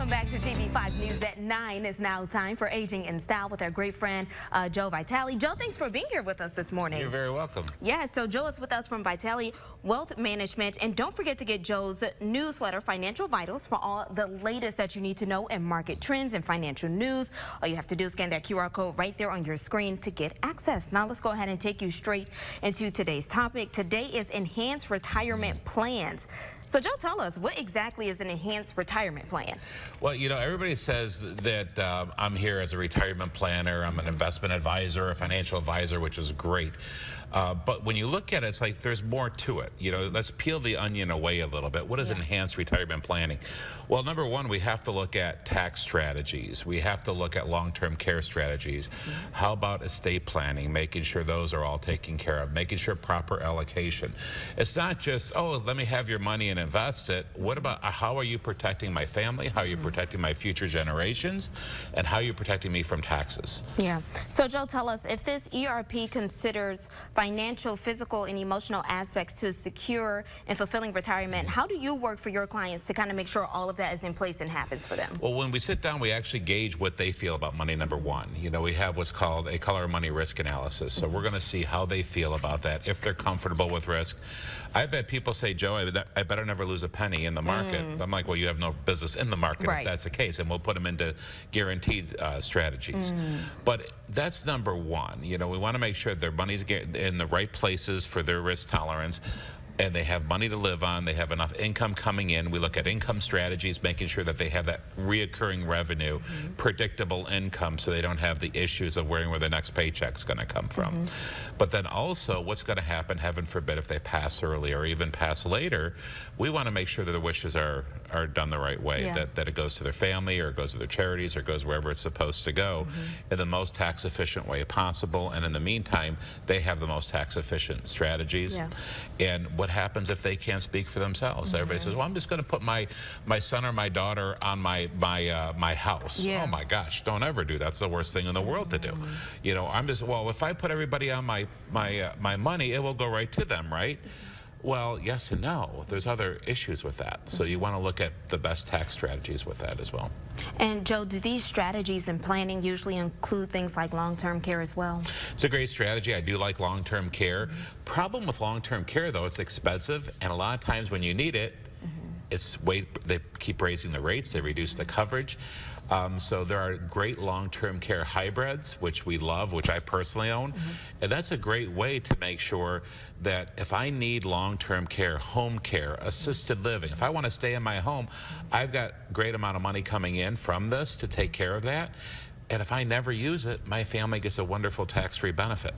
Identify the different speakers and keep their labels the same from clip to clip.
Speaker 1: Welcome back to TV5 News at 9. It's now time for Aging in Style with our great friend, Joe Vitale. Joe, thanks for being here with us this morning.
Speaker 2: You're very welcome.
Speaker 1: Yeah, so Joe is with us from Vitale Wealth Management. And don't forget to get Joe's newsletter, Financial Vitals, for all the latest that you need to know in market trends and financial news. All you have to do is scan that QR code right there on your screen to get access. Now let's go ahead and take you straight into today's topic. Today is enhanced retirement plans. So Joe, tell us, what exactly is an enhanced retirement plan?
Speaker 2: Well, you know, everybody says that I'm here as a retirement planner, I'm an investment advisor, a financial advisor, which is great. But when you look at it, it's like there's more to it. You know, let's peel the onion away a little bit. What is enhanced retirement planning? Well, number one, we have to look at tax strategies. We have to look at long-term care strategies. How about estate planning, making sure those are all taken care of, making sure proper allocation. It's not just, oh, let me have your money and invest it. What about how are you protecting my family? How are you protecting my future generations? And how are you protecting me from taxes?
Speaker 1: Yeah. So Joe, tell us, if this ERP considers financial, physical, and emotional aspects to secure and fulfilling retirement, how do you work for your clients to kind of make sure all of that is in place and happens for them?
Speaker 2: Well, when we sit down, we actually gauge what they feel about money, number one. You know, we have what's called a color money risk analysis. So we're going to see how they feel about that, if they're comfortable with risk. I've had people say, Joe, I better never lose a penny in the market. I'm like, well, you have no business in the market if that's the case, and we'll put them into guaranteed strategies. But that's number one. You know, we want to make sure their money's in the right places for their risk tolerance, and they have money to live on, they have enough income coming in. We look at income strategies, making sure that they have that reoccurring revenue, predictable income, so they don't have the issues of worrying where the next paycheck's going to come from. But then also, what's going to happen, heaven forbid, if they pass early or even pass later, we want to make sure that their wishes are done the right way, that it goes to their family, or it goes to their charities, or it goes wherever it's supposed to go in the most tax efficient way possible. And in the meantime, they have the most tax efficient strategies. And what happens if they can't speak for themselves? Everybody says, well, I'm just going to put my son or my daughter on my house. Oh my gosh, don't ever do that. That's the worst thing in the world to do. You know, I'm just, well, if I put everybody on my money, it will go right to them, right? Well, yes and no. There's other issues with that. So you want to look at the best tax strategies with that as well.
Speaker 1: And Joe, do these strategies and planning usually include things like long-term care as well?
Speaker 2: It's a great strategy. I do like long-term care. Problem with long-term care, though, it's expensive, and a lot of times when you need it, they keep raising the rates, they reduce the coverage. So there are great long-term care hybrids, which we love, which I personally own. And that's a great way to make sure that if I need long-term care, home care, assisted living, if I want to stay in my home, I've got a great amount of money coming in from this to take care of that. And if I never use it, my family gets a wonderful tax-free benefit.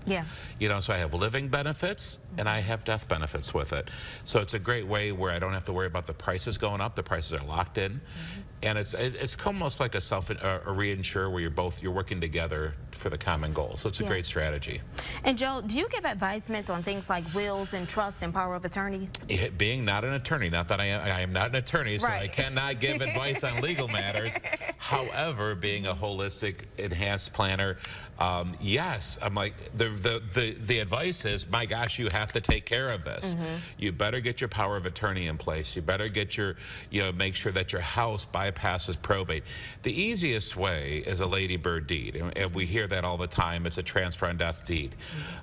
Speaker 2: You know, so I have living benefits and I have death benefits with it. So it's a great way where I don't have to worry about the prices going up. The prices are locked in. And it's almost like a reinsure where you're working together for the common goal. So it's a great strategy.
Speaker 1: And Joe, do you give advisement on things like wills and trust and power of attorney?
Speaker 2: Being not an attorney, not that I am not an attorney, so I cannot give advice on legal matters. However, being a holistic enhanced planner, yes, I'm like, the advice is, my gosh, you have to take care of this. You better get your power of attorney in place. You better get your, make sure that your house bypasses probate. The easiest way is a ladybird deed, and we hear that all the time. It's a transfer on death deed.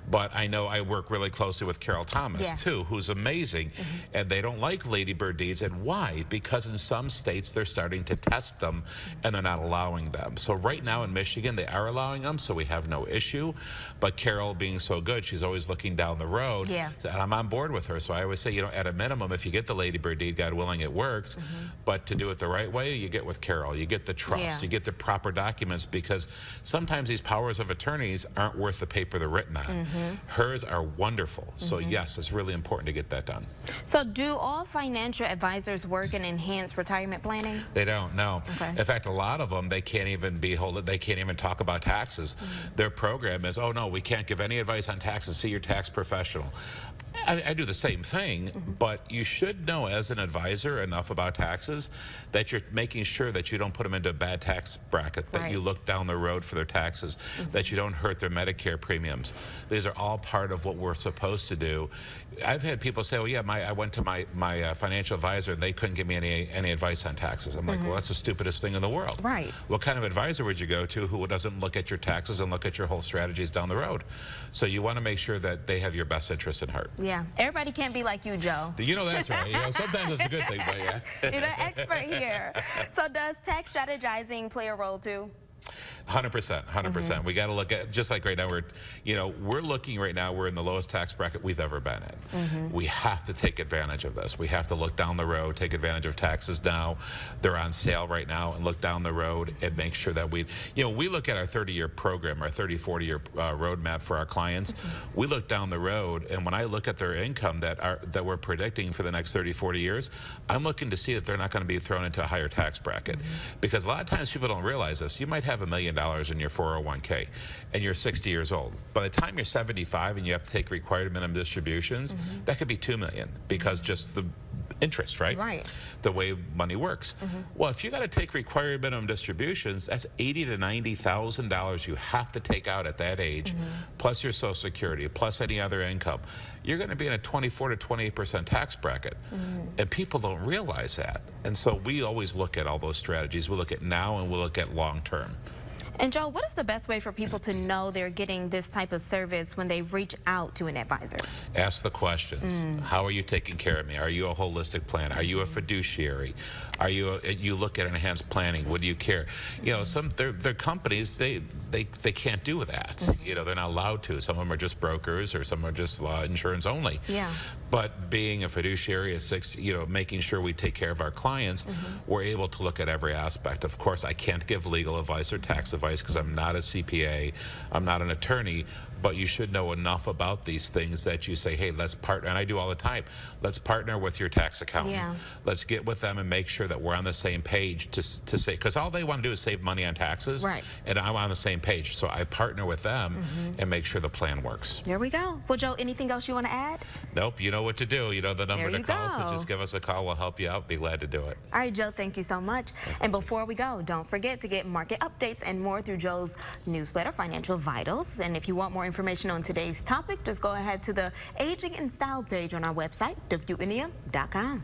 Speaker 2: But I know I work really closely with Carol Thomas too, who's amazing, and they don't like ladybird deeds. And why? Because in some states they're starting to test them and they're not allowing them. So right now in Michigan they are allowing them, so we have no issue. But Carol, being so good, she's always looking down the road, and I'm on board with her. So I always say, at a minimum, if you get the ladybird deed, God willing, it works. But to do it the right way, you get with Carol, you get the trust, you get the proper documents, because sometimes these powers of attorneys aren't worth the paper they're written on. Hers are wonderful. So yes, it's really important to get that done.
Speaker 1: So do all financial advisors work in enhanced retirement planning?
Speaker 2: They don't, no. In fact, a lot of them, they can't even they can't even talk about taxes. Their program is, oh no, we can't give any advice on taxes, see your tax professional. I do the same thing, but you should know as an advisor enough about taxes that you're making sure that you don't put them into a bad tax bracket, that you look down the road for their taxes, that you don't hurt their Medicare premiums. These are all part of what we're supposed to do. I've had people say, well, yeah, I went to my financial advisor and they couldn't give me any advice on taxes. I'm like, well, that's the stupidest thing in the world.
Speaker 1: Right.
Speaker 2: What kind of advisor would you go to who doesn't look at your taxes and look at your whole strategies down the road? So you want to make sure that they have your best interests in heart.
Speaker 1: Yeah, everybody can't be like you, Joe.
Speaker 2: You know, that's right. You know, sometimes it's a good thing, but yeah.
Speaker 1: You're the expert here. So does tax strategizing play a role too?
Speaker 2: 100%, 100%. We got to look at, just like right now, we're looking right now, we're in the lowest tax bracket we've ever been in. We have to take advantage of this. We have to look down the road, take advantage of taxes now. They're on sale right now, and look down the road and make sure that we look at our 30-year program, our 30, 40-year roadmap for our clients. We look down the road, and when I look at their income that we're predicting for the next 30, 40 years, I'm looking to see that they're not going to be thrown into a higher tax bracket. Because a lot of times people don't realize this. You might have $1 million in your 401k and you're 60 years old. By the time you're 75 and you have to take required minimum distributions, that could be $2 million because just the interest, right?
Speaker 1: Right.
Speaker 2: The way money works. Well, if you got to take required minimum distributions, that's $80,000 to $90,000 you have to take out at that age, plus your Social Security, plus any other income. You're going to be in a 24 to 28% tax bracket, and people don't realize that. And so we always look at all those strategies. We look at now and we look at long term.
Speaker 1: And Joe, what is the best way for people to know they're getting this type of service when they reach out to an advisor?
Speaker 2: Ask the questions. How are you taking care of me? Are you a holistic planner? Are you a fiduciary? Are you you look at enhanced planning? Would you care? You know, they're companies, they can't do that. You know, they're not allowed to. Some of them are just brokers, or some are just insurance only.
Speaker 1: Yeah.
Speaker 2: But being a fiduciary, making sure we take care of our clients, we're able to look at every aspect. Of course, I can't give legal advice or tax advice because I'm not a CPA, I'm not an attorney, but you should know enough about these things that you say, hey, let's partner, and I do all the time, let's partner with your tax accountant.
Speaker 1: Yeah.
Speaker 2: Let's get with them and make sure that we're on the same page to say, because all they want to do is save money on taxes,
Speaker 1: right? And
Speaker 2: I'm on the same page, so I partner with them and make sure the plan works.
Speaker 1: There we go. Well, Joe, anything else you want to add?
Speaker 2: Nope, you know what to do. You know the number to call, so just give us a call. We'll help you out. Be glad to do it.
Speaker 1: All right, Joe, thank you so much. And before we go, don't forget to get market updates and more through Joe's newsletter, Financial Vitals. And if you want more information on today's topic, just go ahead to the Aging in Style page on our website, WNEM.com.